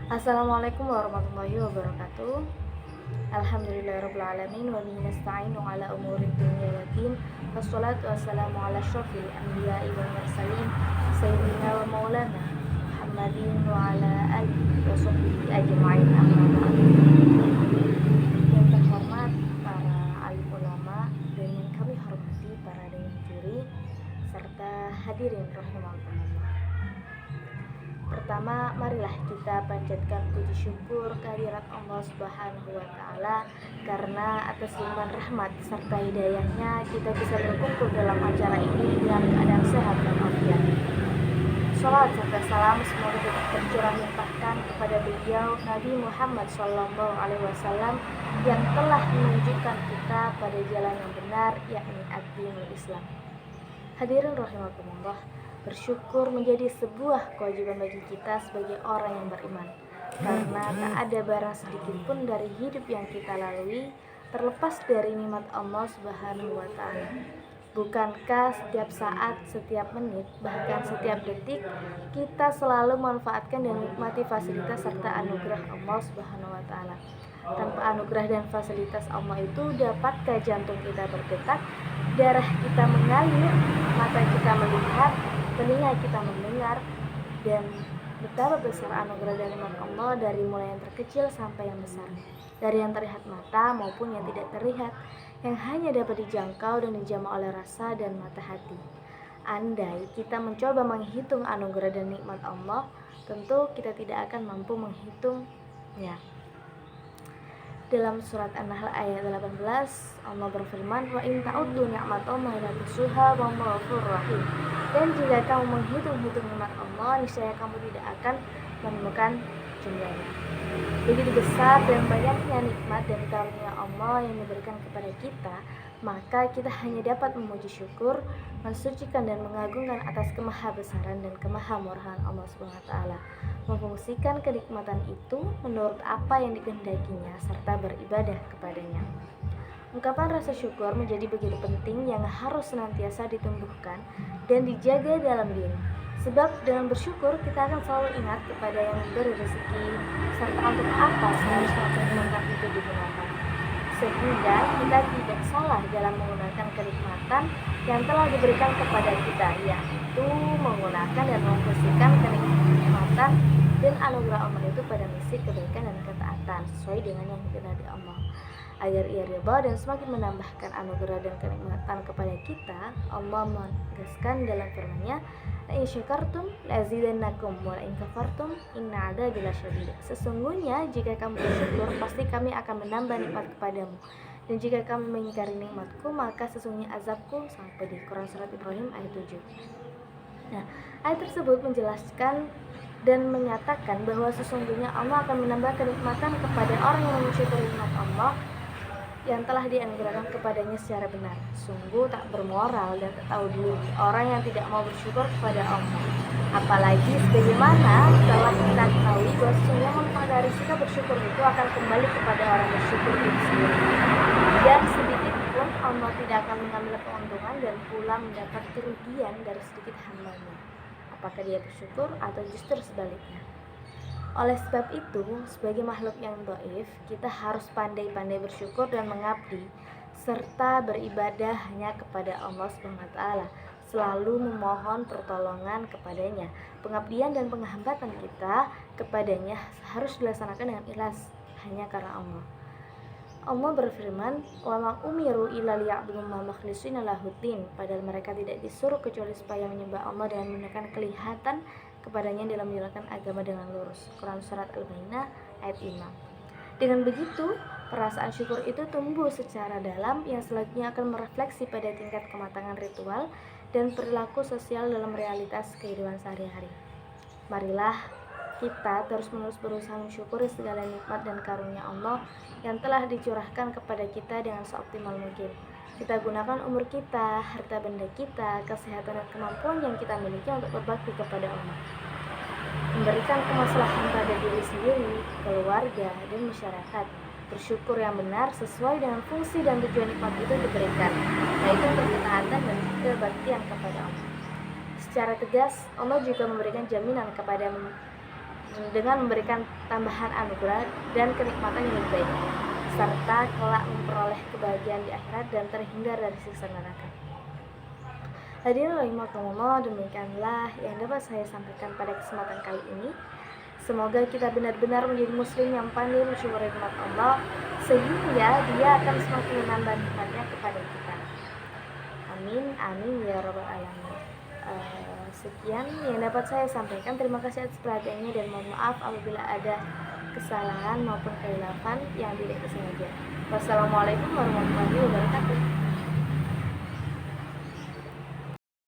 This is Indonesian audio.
Assalamualaikum warahmatullahi wabarakatuh. Alhamdulillahirabbil alamin wa bihi nasta'inu ala umuri dunya waddin. Wassalatu wassalamu ala asyrofil anbiya'i wal mursalin sayyidina wa maulana Muhammadin wa ala alihi wa sahbihi ajma'in, amma ba'd. Yang terhormat para alim ulama dan yang kami hormati para dewan juri serta hadirin rahimakumullah. Pertama, marilah kita panjatkan puji syukur kehadirat Allah Subhanahu wa Ta'ala, karena atas limpahan rahmat serta hidayahnya kita bisa berkumpul dalam acara ini dengan keadaan sehat dan afiat. Salawat serta salam semoga tetap tercurah limpahkan kepada beliau Nabi Muhammad SAW yang telah menunjukkan kita pada jalan yang benar, yakni ad-dinul Islam. Hadirin rahimakumullah, bersyukur menjadi sebuah kewajiban bagi kita sebagai orang yang beriman, karena tak ada barang sedikit pun dari hidup yang kita lalui terlepas dari nikmat Allah Subhanahu wa Ta'ala. Bukankah setiap saat, setiap menit, bahkan setiap detik kita selalu memanfaatkan dan menikmati fasilitas serta anugerah Allah Subhanahu wa Ta'ala? Tanpa anugerah dan fasilitas Allah itu, dapatkah jantung kita berdetak, darah kita mengalir, mata kita melihat, telinga kita mendengar, dan betapa besar anugerah dan nikmat Allah dari mulai yang terkecil sampai yang besar, dari yang terlihat mata maupun yang tidak terlihat, yang hanya dapat dijangkau dan dijamah oleh rasa dan mata hati. Andai kita mencoba menghitung anugerah dan nikmat Allah, tentu kita tidak akan mampu menghitungnya. Dalam surat An-Nahl ayat 18, Allah berfirman, "Wa in ta'uddu ni'matallahi la tuhsuha wallahu ghafurur rahim." Dan jika kamu menghitung-hitung nikmat Allah, niscaya kamu tidak akan menemukan jumlahnya. Begitu besar dan banyaknya nikmat dan karunia Allah yang diberikan kepada kita, maka kita hanya dapat memuji syukur, mensucikan dan mengagungkan atas kemahabesaran dan kemahamurahan Allah Subhanahu wa Ta'ala, memfungsikan kenikmatan itu menurut apa yang dikehendakinya serta beribadah kepadanya. Ungkapan rasa syukur menjadi begitu penting yang harus senantiasa ditumbuhkan dan dijaga dalam diri. Sebab dengan bersyukur kita akan selalu ingat kepada yang memberi rezeki serta untuk apa seharusnya kenikmatan itu digunakan, sehingga kita tidak salah dalam menggunakan kenikmatan yang telah diberikan kepada kita, yaitu menggunakan dan memfungsikan kenikmatan dan anugerah Allah itu pada misi kebaikan dan ketaatan sesuai dengan yang dikehendaki Allah, agar ia ridha dan semakin menambahkan anugerah dan kenikmatan kepada kita. Allah menegaskan dalam firman-Nya, "La in syakartum lazidannakum wa la in kafartum inna 'adzabi lasyadid." Sesungguhnya jika kamu bersyukur, pasti kami akan menambah nikmat kepadamu, dan jika kamu mengingkari nikmatku, maka sesungguhnya azabku sangat pedih. Quran surat Ibrahim ayat 7. Nah, ayat tersebut menjelaskan dan menyatakan bahwa sesungguhnya Allah akan menambah kenikmatan kepada orang yang mensyukuri nikmat Allah yang telah dianugerahkan kepadanya secara benar. Sungguh tak bermoral dan tak tahu diri orang yang tidak mau bersyukur kepada Allah. Apalagi sebagaimana telah kita ketahui bahwa sesungguhnya manfaat dari sikap bersyukur itu akan kembali kepada orang bersyukur itu sendiri, dan sedikit pun Allah tidak akan mengambil keuntungan dan pula mendapat kerugian dari sedikit hambanya, apakah dia bersyukur atau justru sebaliknya. Oleh sebab itu, sebagai makhluk yang dhaif, kita harus pandai-pandai bersyukur dan mengabdi serta beribadah hanya kepada Allah Subhanahu wa Ta'ala, selalu memohon pertolongan kepadanya. Pengabdian dan penghambatan kita kepadanya harus dilaksanakan dengan ikhlas hanya karena Allah. Allah berfirman, "Wa ma umiru illa liya'budu ma mukhlishina lahuddin." Padahal mereka tidak disuruh kecuali supaya menyembah Allah dengan menggunakan kelihatan kepadanya dalam menjalankan agama dengan lurus. Quran surat Al-Baqarah ayat 5. Dengan begitu, perasaan syukur itu tumbuh secara dalam yang selanjutnya akan merefleksi pada tingkat kematangan ritual dan perilaku sosial dalam realitas kehidupan sehari-hari. Marilah kita terus-menerus berusaha mensyukuri segala nikmat dan karunia Allah yang telah dicurahkan kepada kita dengan seoptimal mungkin. Kita gunakan umur kita, harta benda kita, kesehatan dan kemampuan yang kita miliki untuk berbakti kepada Allah, memberikan kemaslahatan pada diri sendiri, keluarga, dan masyarakat. Bersyukur yang benar sesuai dengan fungsi dan tujuan nikmat itu diberikan, yaitu ketaatan dan kebaktian kepada Allah. Secara tegas, Allah juga memberikan jaminan kepada dengan memberikan tambahan anugerah dan kenikmatan yang lebih baik, serta kelak memperoleh kebahagiaan di akhirat dan terhindar dari siksa neraka. Hadirin rahimakumullah, demikianlah yang dapat saya sampaikan pada kesempatan kali ini. Semoga kita benar-benar menjadi muslim yang pandai mensyukuri nikmat Allah, sehingga dia akan semakin menambah nikmatnya kepada kita. Amin, amin ya rabbal alamin. Sekian yang dapat saya sampaikan. Terima kasih atas perhatiannya dan mohon maaf apabila ada kesalahan maupun kehilafan yang tidak disengaja. Wassalamualaikum warahmatullahi wabarakatuh.